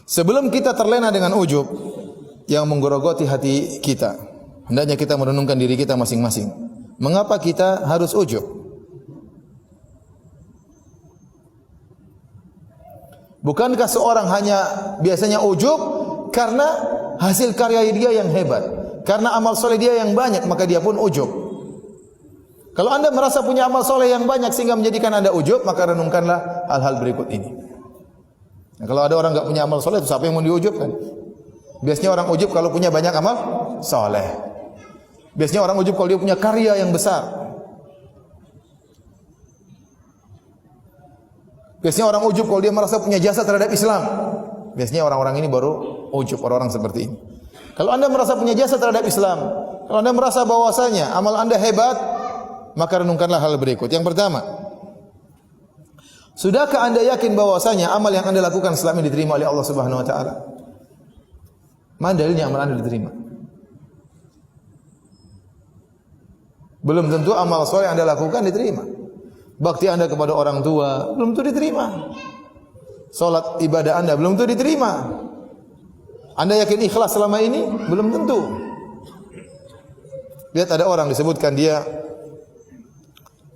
Sebelum kita terlena dengan ujub yang menggerogoti hati kita, hendaknya kita merenungkan diri kita masing-masing. Mengapa kita harus ujub? Bukankah seorang hanya biasanya ujub karena hasil karya dia yang hebat, karena amal soleh dia yang banyak, maka dia pun ujub. Kalau anda merasa punya amal soleh yang banyak sehingga menjadikan anda ujub, maka renungkanlah hal-hal berikut ini. Nah, kalau ada orang enggak punya amal soleh, itu siapa yang mau diujubkan? Biasanya orang ujub kalau punya banyak amal soleh. Biasanya orang ujub kalau dia punya karya yang besar. Biasanya orang ujub kalau dia merasa punya jasa terhadap Islam. Biasanya orang-orang ini baru ujub, orang-orang seperti ini. Kalau anda merasa punya jasa terhadap Islam, kalau anda merasa bahwasanya amal anda hebat, maka renungkanlah hal berikut. Yang pertama, sudahkah anda yakin bahwasanya amal yang anda lakukan selama ini diterima oleh Allah Subhanahu Wa Taala? Mana dalilnya amal anda diterima? Belum tentu amal soleh yang anda lakukan diterima. Bakti anda kepada orang tua belum tentu diterima. Salat ibadah anda belum tentu diterima. Anda yakin ikhlas selama ini? Belum tentu. Lihat ada orang disebutkan dia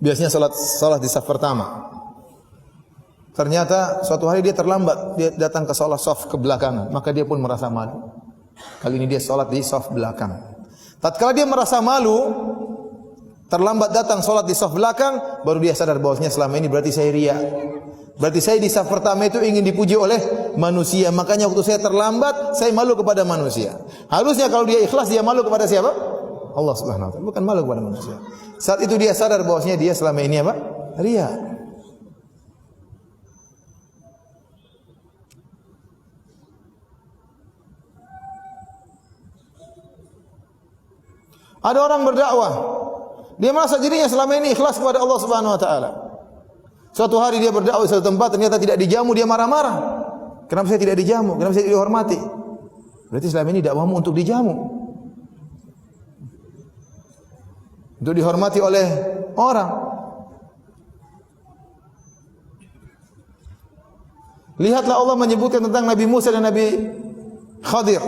biasanya salat di saf pertama. Ternyata suatu hari dia terlambat, dia datang ke salat saf ke belakang, maka dia pun merasa malu. Kali ini dia salat di saf belakang. Tatkala dia merasa malu, terlambat datang salat di saf belakang, baru dia sadar bahwasanya selama ini berarti saya riya. Berarti saya di saf pertama itu ingin dipuji oleh manusia, makanya waktu saya terlambat, saya malu kepada manusia. Harusnya kalau dia ikhlas, dia malu kepada siapa? Allah Subhanahu Wa Taala, bukan malu kepada manusia. Saat itu dia sadar bahwasanya dia selama ini apa? Riya. Ada orang berdakwah, dia merasa dirinya selama ini ikhlas kepada Allah Subhanahu Wa Taala. Suatu hari dia berdakwah di suatu tempat, ternyata tidak dijamu, dia marah-marah. Kenapa saya tidak dijamu? Kenapa saya tidak dihormati? Berarti selama ini dakwahmu untuk dijamu, untuk dihormati oleh orang. Lihatlah Allah menyebutkan tentang Nabi Musa dan Nabi Khadir.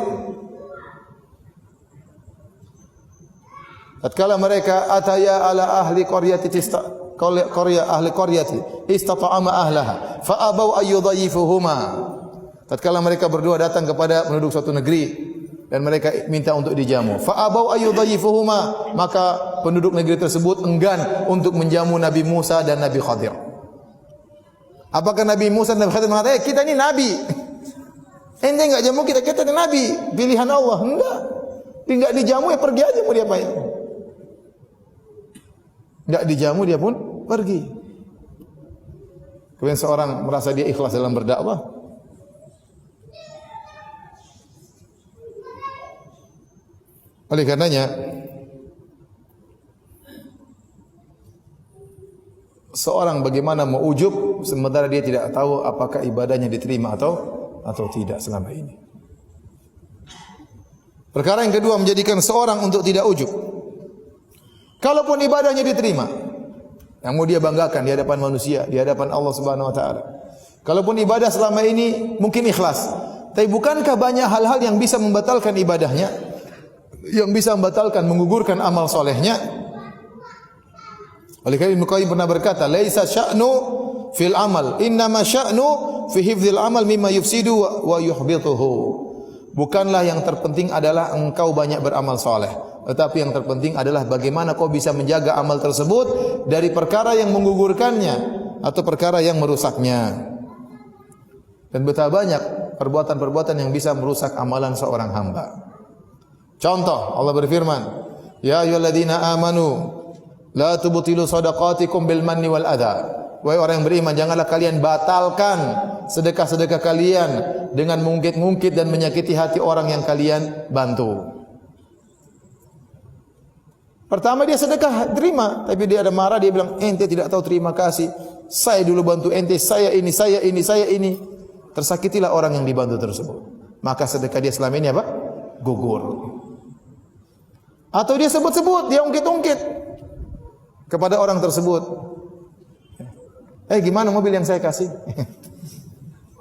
Tatkala mereka ataya ala ahli qaryati istata'ama ahlaha fa abau ayyudhayifuhuma. Tatkala mereka berdua datang kepada penduduk suatu negeri dan mereka minta untuk dijamu, fa abau ayyudhayifuhuma, maka penduduk negeri tersebut enggan untuk menjamu Nabi Musa dan Nabi Khadir. Apakah Nabi Musa dan Nabi Khadir mengatakan, kita ini nabi, ente enggak jamu kita, kita ini nabi, pilihan Allah? Enggak. Enggak dijamu ya pergi aja, mau diapain? Enggak dijamu dia pun pergi. Kemudian seorang merasa dia ikhlas dalam berdakwah, oleh karenanya seorang bagaimana mau ujub sementara dia tidak tahu apakah ibadahnya diterima atau tidak selama ini. Perkara yang kedua menjadikan seorang untuk tidak ujub. Kalaupun ibadahnya diterima, yang mau dia banggakan di hadapan manusia, di hadapan Allah Subhanahu Wa Taala. Kalaupun ibadah selama ini mungkin ikhlas, tapi bukankah banyak hal-hal yang bisa membatalkan ibadahnya, yang bisa membatalkan, menggugurkan amal solehnya? Oleh karena Ibnu Qayyim pernah berkata, laisa sya'nu fil amal, innama sya'nu fi hifdzil amal mimma yufsidu wa yuhbituhu. Bukanlah yang terpenting adalah engkau banyak beramal soleh, tetapi yang terpenting adalah bagaimana kau bisa menjaga amal tersebut dari perkara yang menggugurkannya atau perkara yang merusaknya. Dan betapa banyak perbuatan-perbuatan yang bisa merusak amalan seorang hamba. Contoh, Allah berfirman, ya ayyuhalladzina amanu la tubtilu shadaqatikum bil manni wal adha. Wahai orang yang beriman, janganlah kalian batalkan sedekah-sedekah kalian dengan mengungkit-ungkit dan menyakiti hati orang yang kalian bantu. Pertama dia sedekah, terima, tapi dia ada marah, dia bilang, ente tidak tahu terima kasih. Saya dulu bantu ente, saya ini, saya ini, saya ini. Tersakitilah orang yang dibantu tersebut. Maka sedekah dia selama ini apa? Gugur. Atau dia sebut-sebut, dia ungkit-ungkit kepada orang tersebut. Gimana mobil yang saya kasih?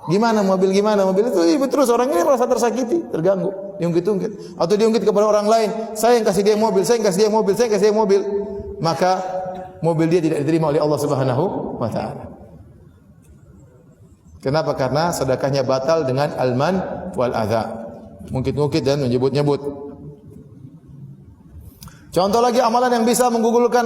Gimana mobil itu terus orang ini merasa tersakiti, terganggu, diungkit-ungkit atau diungkit kepada orang lain, saya yang kasih dia mobil, maka mobil dia tidak diterima oleh Allah Subhanahu wa taala. Kenapa? Karena sedekahnya batal dengan alman wal adza. Mungkit-mungkit dan menyebut-nyebut. Contoh lagi amalan yang bisa menggugurkan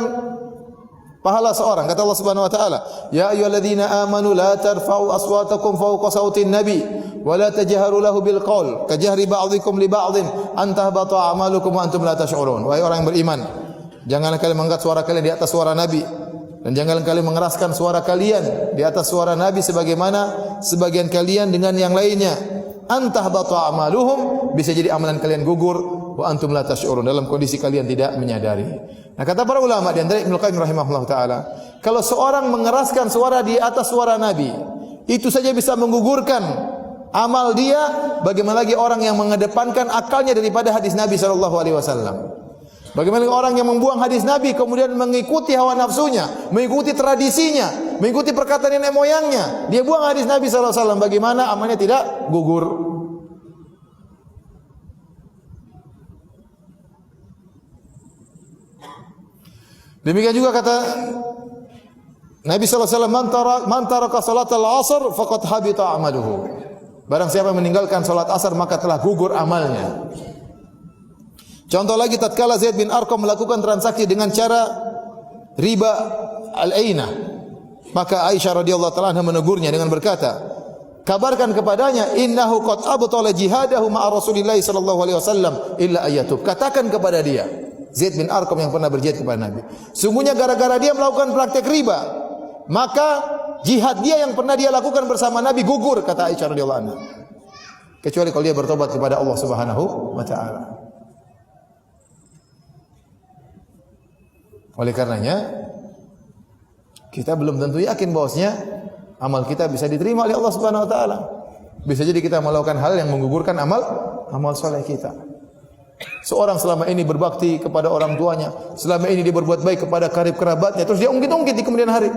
pahala seorang. Kata Allah Subhanahu wa taala, "Ya ayyuhalladzina amanu la tarfa'u aswatakum fawqa sautin nabi wa la tajharu lahu bil qaul kajahri ba'dhikum li ba'dhin an tahbata a'malukum wa antum la tash'urun." Wahai orang yang beriman, janganlah kalian mengangkat suara kalian di atas suara nabi dan janganlah kalian mengeraskan suara kalian di atas suara nabi sebagaimana sebagian kalian dengan yang lainnya. An tahbata a'maluhum, bisa jadi amalan kalian gugur, wa antum la tash'urun, dalam kondisi kalian tidak menyadari. Nah, kata para ulama di antara Ibnu Qayyim rahimahullah taala, kalau seorang mengeraskan suara di atas suara Nabi, itu saja bisa menggugurkan amal dia, bagaimana lagi orang yang mengedepankan akalnya daripada hadis Nabi sallallahu alaihi wasallam. Bagaimana orang yang membuang hadis Nabi kemudian mengikuti hawa nafsunya, mengikuti tradisinya, mengikuti perkataan nenek moyangnya, dia buang hadis Nabi sallallahu alaihi wasallam, bagaimana amalnya tidak gugur? Demikian juga kata Nabi sallallahu alaihi wasallam, man taraka salatal asr faqad habita amaluhu. Barang siapa meninggalkan salat asar maka telah gugur amalnya. Contoh lagi, tatkala Zaid bin Arqam melakukan transaksi dengan cara riba al-ainah, maka Aisyah radhiyallahu taala anha menegurnya dengan berkata, kabarkan kepadanya, innahu qad abtala jihadahu ma'a Rasulillah sallallahu alaihi wasallam illa ayatub. Katakan kepada dia, Zaid bin Arqam yang pernah berjihad kepada Nabi, sungguhnya gara-gara dia melakukan praktek riba, maka jihad dia yang pernah dia lakukan bersama Nabi gugur, kata Aisyah radhiyallahu anha. Kecuali kalau dia bertobat kepada Allah Subhanahu wa taala. Oleh karenanya kita belum tentu yakin bahwasanya amal kita bisa diterima oleh Allah Subhanahu wa taala. Bisa jadi kita melakukan hal yang menggugurkan amal saleh kita. Seorang selama ini berbakti kepada orang tuanya, selama ini dia berbuat baik kepada karib kerabatnya, terus dia ungkit-ungkit di kemudian hari.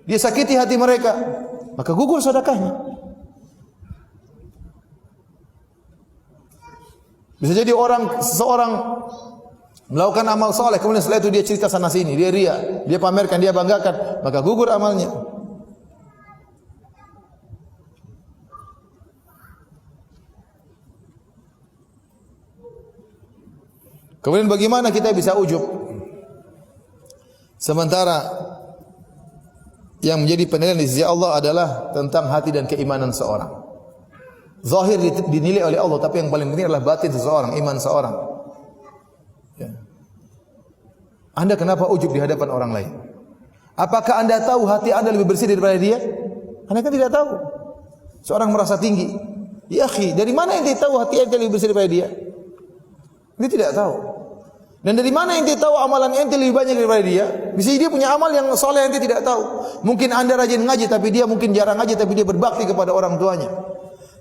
Dia sakiti hati mereka, maka gugur sedekahnya. Bisa jadi seseorang melakukan amal saleh, kemudian setelah itu dia cerita sana sini, dia ria, dia pamerkan, dia banggakan, maka gugur amalnya. Kemudian bagaimana kita bisa ujub? Sementara yang menjadi penilaian di sisi Allah adalah tentang hati dan keimanan seorang. Zahir dinilai oleh Allah, tapi yang paling penting adalah batin seseorang, iman seorang. Ya. Anda kenapa ujub di hadapan orang lain? Apakah Anda tahu hati Anda lebih bersih daripada dia? Anda kan tidak tahu. Seorang merasa tinggi. Ya akhi, dari mana ente tahu hati ente lebih bersih daripada dia? Dia tidak tahu. Dan dari mana ente tahu amalan ente lebih banyak daripada dia? Bisa dia punya amal yang soleh ente tidak tahu. Mungkin Anda rajin ngaji, tapi dia mungkin jarang ngaji, tapi dia berbakti kepada orang tuanya.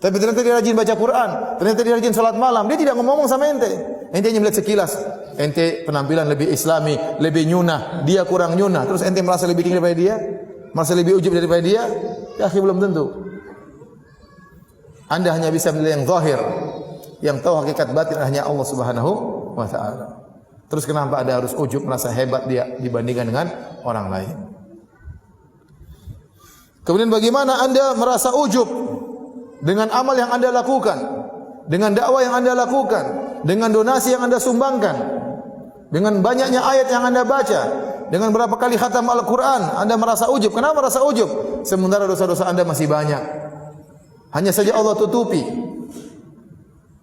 Tapi ternyata dia rajin baca Quran, ternyata dia rajin salat malam, dia tidak ngomong sama ente. Ente hanya melihat sekilas, ente penampilan lebih islami, lebih nyunah, dia kurang nyunah. Terus ente merasa lebih tinggi daripada dia, merasa lebih ujub daripada dia. Ya akhi, belum tentu. Anda hanya bisa melihat yang zahir, yang tahu hakikat batin hanya Allah Subhanahu wa taala. Terus kenapa Anda harus ujub, merasa hebat dia dibandingkan dengan orang lain? Kemudian bagaimana Anda merasa ujub dengan amal yang Anda lakukan, dengan dakwah yang Anda lakukan, dengan donasi yang Anda sumbangkan, dengan banyaknya ayat yang Anda baca, dengan berapa kali khatam Al-Quran, Anda merasa ujub. Kenapa merasa ujub? Sementara dosa-dosa Anda masih banyak. Hanya saja Allah tutupi.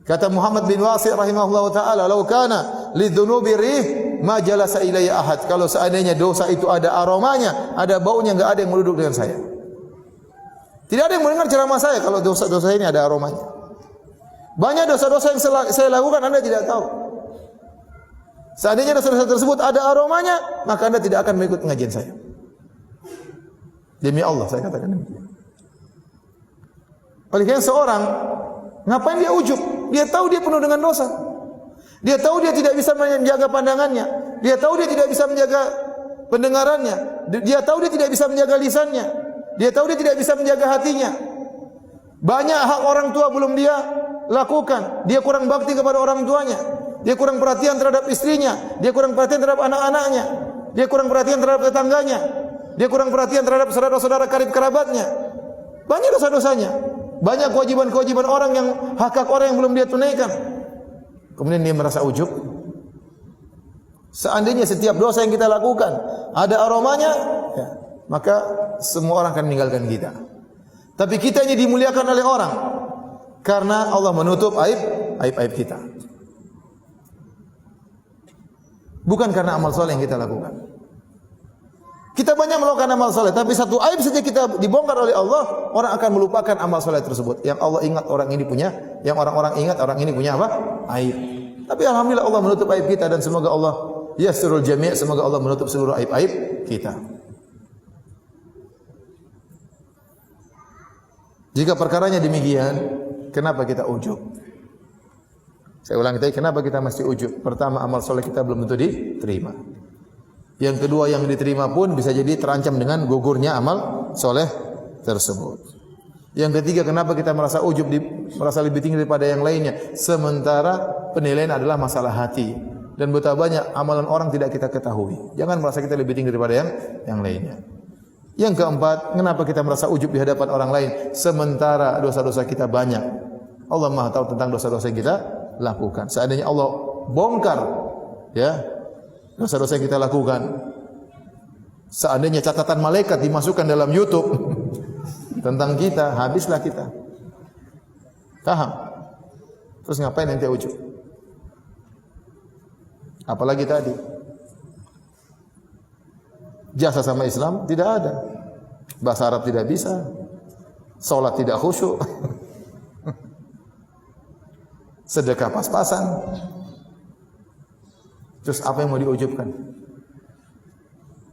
Kata Muhammad bin Wasi' rahimahullah ta'ala, "Lau kana lidzunubi rih ma jalasa ilayya ahad." Kalau seandainya dosa itu ada aromanya, ada baunya, enggak ada yang mau duduk dengan saya. Tidak ada yang mendengar ceramah saya kalau dosa-dosa ini ada aromanya. Banyak dosa-dosa yang saya lakukan Anda tidak tahu. Seandainya dosa-dosa tersebut ada aromanya, maka Anda tidak akan mengikut pengajian saya. Demi Allah saya katakan demikian. Oleh karena seorang, ngapain dia ujub? Dia tahu dia penuh dengan dosa. Dia tahu dia tidak bisa menjaga pandangannya. Dia tahu dia tidak bisa menjaga pendengarannya. Dia tahu dia tidak bisa menjaga lisannya. Dia tahu dia tidak bisa menjaga hatinya. Banyak hak orang tua belum dia lakukan. Dia kurang bakti kepada orang tuanya. Dia kurang perhatian terhadap istrinya. Dia kurang perhatian terhadap anak-anaknya. Dia kurang perhatian terhadap tetangganya. Dia kurang perhatian terhadap saudara-saudara karib kerabatnya. Banyak dosa-dosanya. Banyak kewajiban-kewajiban orang yang hak-hak orang yang belum dia tunaikan. Kemudian dia merasa ujub. Seandainya setiap dosa yang kita lakukan ada aromanya, ya, maka semua orang akan meninggalkan kita. Tapi kita ini dimuliakan oleh orang karena Allah menutup aib kita. Bukan karena amal soleh yang kita lakukan. Kita banyak melakukan amal soleh, tapi satu aib saja kita dibongkar oleh Allah, orang akan melupakan amal soleh tersebut. Yang Allah ingat orang ini punya, yang orang-orang ingat orang ini punya apa? Aib. Tapi alhamdulillah Allah menutup aib kita dan semoga Allah yasrul jami', semoga Allah menutup seluruh aib-aib kita. Jika perkaranya demikian, kenapa kita ujub? Saya ulangi tadi, kenapa kita mesti ujub? Pertama, amal soleh kita belum tentu diterima. Yang kedua, yang diterima pun bisa jadi terancam dengan gugurnya amal soleh tersebut. Yang ketiga, kenapa kita merasa ujub, merasa lebih tinggi daripada yang lainnya? Sementara penilaian adalah masalah hati. Dan betapa banyak amalan orang tidak kita ketahui. Jangan merasa kita lebih tinggi daripada yang lainnya. Yang keempat, kenapa kita merasa ujub di hadapan orang lain? Sementara dosa-dosa kita banyak. Allah Maha tahu tentang dosa-dosa yang kita lakukan. Seandainya Allah bongkar, ya, dosa-dosa yang kita lakukan. Seandainya catatan malaikat dimasukkan dalam YouTube tentang kita, habislah kita. Paham? Terus ngapain ente ujub? Apalagi tadi jasa sama Islam tidak ada, bahasa Arab tidak bisa, salat tidak khusyuk, sedekah pas-pasan. Terus apa yang mau diujubkan?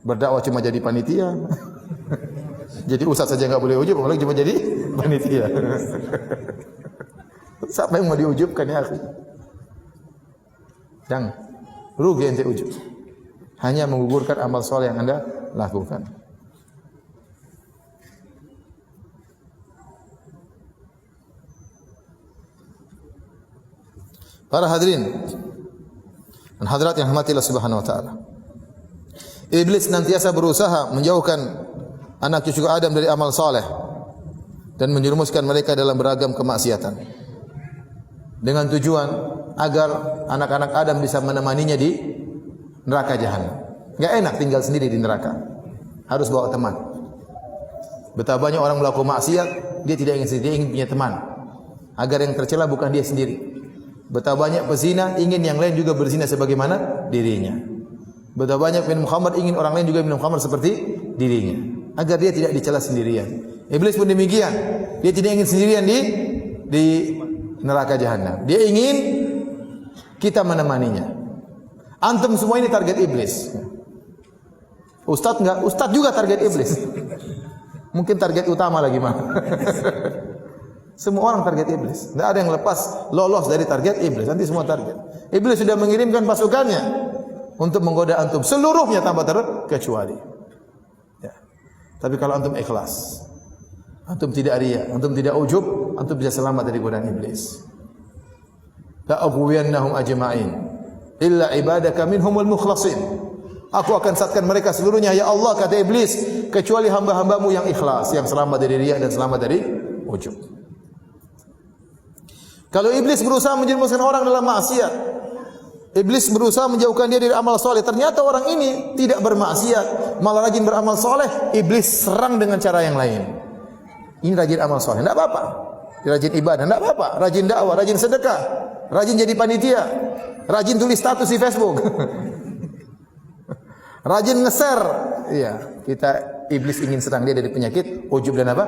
Berdakwah cuma jadi panitia. Jadi ustaz saja enggak boleh ujub, apalagi cuma jadi panitia. Siapa yang mau diujubkan ya akhi? Jangan. Rugi ente ujub. Hanya menggugurkan amal soleh yang Anda lakukan. Para hadirin dan hadirat yang rahmati Allah Subhanahu wa taala. Iblis senantiasa berusaha menjauhkan anak cucu Adam dari amal soleh dan menjerumuskan mereka dalam beragam kemaksiatan. Dengan tujuan agar anak-anak Adam bisa menemaninya di neraka jahanam. Enggak enak tinggal sendiri di neraka. Harus bawa teman. Betapa banyak orang melakukan maksiat, dia tidak ingin sendiri, dia ingin punya teman. Agar yang tercela bukan dia sendiri. Betapa banyak pezina ingin yang lain juga berzina sebagaimana dirinya. Betapa banyak minum khamar ingin orang lain juga minum khamar seperti dirinya. Agar dia tidak dicela sendirian. Iblis pun demikian. Dia tidak ingin sendirian di neraka jahanam. Dia ingin kita menemaninya. Antum semua ini target iblis. Ustadz enggak? Ustadz juga target iblis. Mungkin target utama lagi mah. Semua orang target iblis. Tidak ada yang lepas lolos dari target iblis. Nanti semua target. Iblis sudah mengirimkan pasukannya untuk menggoda antum. Seluruhnya tanpa terkecuali. Ya. Tapi kalau antum ikhlas, antum tidak riya, antum tidak ujub, antum bisa selamat dari godaan iblis. La aghwiyannahum ajma'in illa ibadaka minhumul mukhlasin. Aku akan sesatkan mereka seluruhnya ya Allah, kata iblis, kecuali hamba-hambamu yang ikhlas, yang selamat dari riya dan selamat dari ujub. Kalau iblis berusaha menjerumuskan orang dalam maksiat, iblis berusaha menjauhkan dia dari amal soleh, ternyata orang ini tidak bermaksiat, malah rajin beramal soleh, iblis serang dengan cara yang lain. Ini rajin amal soleh, tidak apa-apa. Rajin ibadah, tidak apa-apa. Rajin dakwah, rajin sedekah, rajin jadi panitia, rajin tulis status di Facebook, rajin nge-share. Iya, kita iblis ingin serang dia dari penyakit ujub dan apa?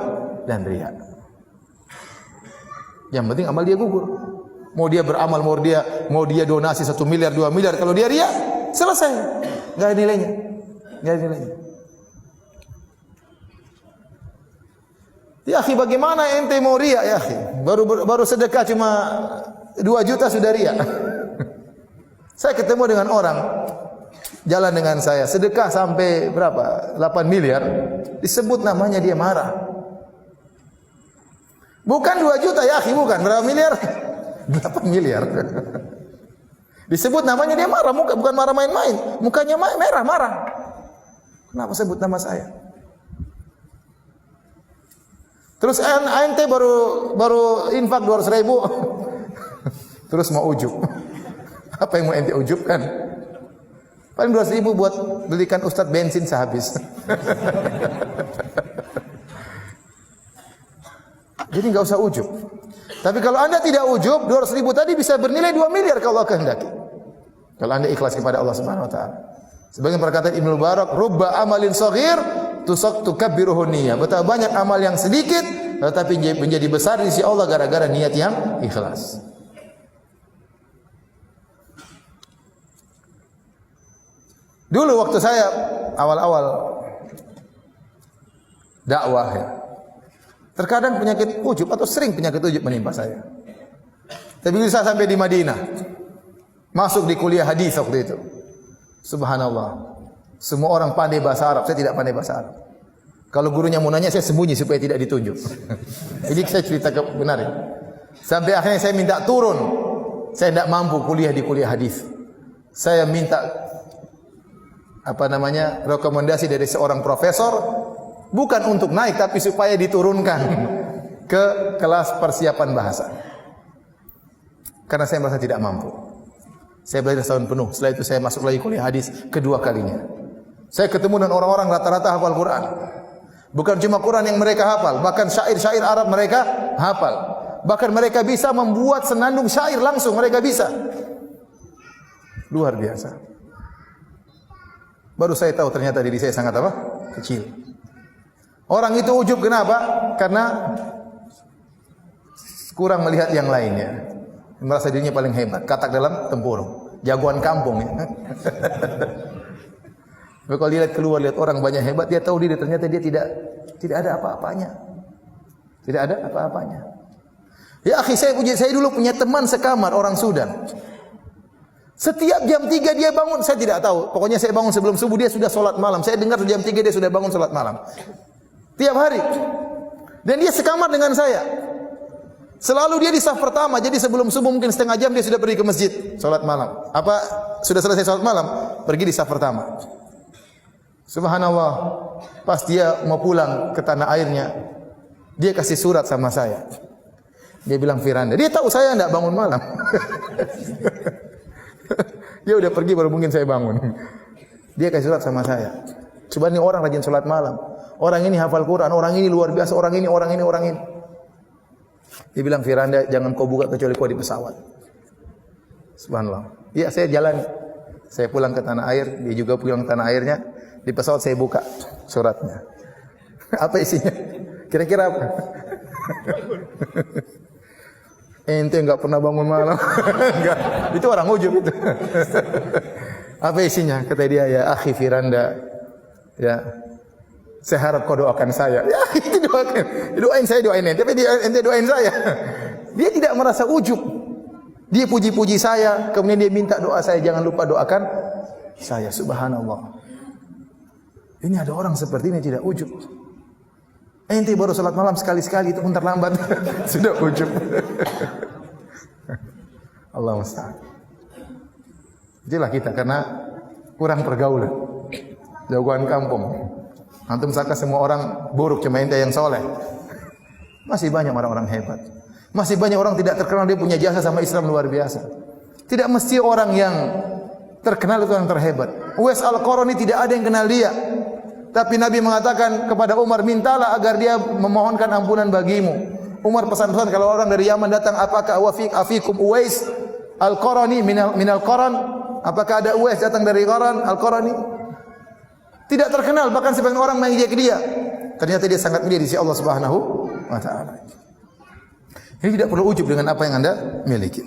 Dan riya. Yang penting amal dia gugur. Mau dia beramal, mau dia donasi 1 miliar, 2 miliar, kalau dia riya, selesai. Enggak ada nilainya. Enggak ada nilainya. Ya akhi, bagaimana ente mau riya ya akhi? Baru sedekah cuma 2 juta sudah riya. Saya ketemu dengan orang jalan dengan saya, sedekah sampai berapa? 8 miliar. Disebut namanya dia marah. Bukan 2 juta ya akhi, bukan. Berapa miliar? 8 miliar. Disebut namanya dia marah, bukan marah main-main. Mukanya merah, marah. Kenapa sebut nama saya? Terus ente baru infak 200 ribu. Terus mau ujub. Apa yang mau ente ujubkan? Paling 200 ribu buat belikan ustadz bensin sehabis. Jadi enggak usah ujub. Tapi kalau anda tidak ujub, 200 ribu tadi bisa bernilai 2 miliar kalau Allah kehendaki. Kalau anda ikhlas kepada Allah Subhanahu Wa Taala. Sebagian perkataan Ibnu Mubarak, rubba amalin saghir tukabbiruhu niyah. Betapa banyak amal yang sedikit tetapi menjadi besar di sisi Allah gara-gara niat yang ikhlas. Dulu waktu saya awal-awal dakwah ya, terkadang penyakit ujub atau sering penyakit ujub menimpa saya. Tapi bisa sampai di Madinah, masuk di kuliah hadis waktu itu. Subhanallah. Semua orang pandai bahasa Arab, saya tidak pandai bahasa Arab. Kalau gurunya mau nanya, saya sembunyi supaya tidak ditunjuk. Ini saya cerita benar ya. Sampai akhirnya saya minta turun. Saya tidak mampu kuliah di kuliah hadis. Saya minta rekomendasi dari seorang profesor, bukan untuk naik tapi supaya diturunkan ke kelas persiapan bahasa. Karena saya merasa tidak mampu. Saya belajar setahun penuh. Setelah itu saya masuk lagi kuliah hadis kedua kalinya. Saya ketemu dengan orang-orang rata-rata hafal Quran. Bukan cuma Quran yang mereka hafal, bahkan syair-syair Arab mereka hafal. Bahkan mereka bisa membuat senandung syair langsung, mereka bisa. Luar biasa. Baru saya tahu ternyata diri saya sangat apa? Kecil. Orang itu ujub kenapa? Karena kurang melihat yang lainnya. Merasa dirinya paling hebat, katak dalam tempurung, jagoan kampung ya. Kalau lihat keluar, lihat orang banyak hebat, dia tahu diri ternyata dia tidak ada apa-apanya. Tidak ada apa-apanya. Ya akhi, saya dulu punya teman sekamar orang Sudan. Setiap jam 3 dia bangun, saya tidak tahu. Pokoknya saya bangun sebelum subuh, dia sudah sholat malam. Saya dengar jam 3 dia sudah bangun sholat malam. Tiap hari. Dan dia sekamar dengan saya. Selalu dia di saf pertama. Jadi sebelum subuh mungkin setengah jam dia sudah pergi ke masjid sholat malam. Apa sudah selesai sholat malam, pergi di saf pertama. Subhanallah. Pas dia mau pulang ke tanah airnya, dia kasih surat sama saya. Dia bilang Firanda. Dia tahu saya tidak bangun malam. Dia udah pergi baru mungkin saya bangun. Dia kasih surat sama saya. Coba ini orang rajin sholat malam. Orang ini hafal Quran. Orang ini luar biasa. Orang ini. Dia bilang Firanda jangan kau buka kecuali kau di pesawat. Subhanallah. Iya saya jalan. Saya pulang ke tanah air. Dia juga pulang ke tanah airnya. Di pesawat saya buka suratnya. Apa isinya? Kira-kira apa? Ente enggak pernah bangun malam. Enggak. Itu orang ujub itu. Apa isinya? Kata dia, ya akhi Firanda. Ya. Saya harap kau doakan saya. Ya, itu doakan. Doain saya, doain ente. Tapi ente doain saya. Dia tidak merasa ujub. Dia puji-puji saya, kemudian dia minta doa saya, jangan lupa doakan saya. Subhanallah. Ini ada orang seperti ini tidak ujub. Ente baru salat malam sekali-sekali itu pun terlambat. Sudah ujub. Allah musta'an. Itulah kita karena kurang pergaulan. Jagoan kampung. Antum sangka semua orang buruk, cuma ente yang soleh. Masih banyak orang-orang hebat. Masih banyak orang tidak terkenal dia punya jasa sama Islam luar biasa. Tidak mesti orang yang terkenal itu yang terhebat. Uwais Al-Qarani tidak ada yang kenal dia. Tapi Nabi mengatakan kepada Umar, mintalah agar dia memohonkan ampunan bagimu. Umar pesan-pesan kalau orang dari Yaman datang, apakah afikum Uwais Al-Qarani minal Qaran? Apakah ada Uwais datang dari Qaran Al-Qarani? Tidak terkenal, bahkan sebagian orang mengejek dia. Ternyata dia sangat mulia di sisi Allah Subhanahu wa taala. Ini tidak perlu ujub dengan apa yang Anda miliki.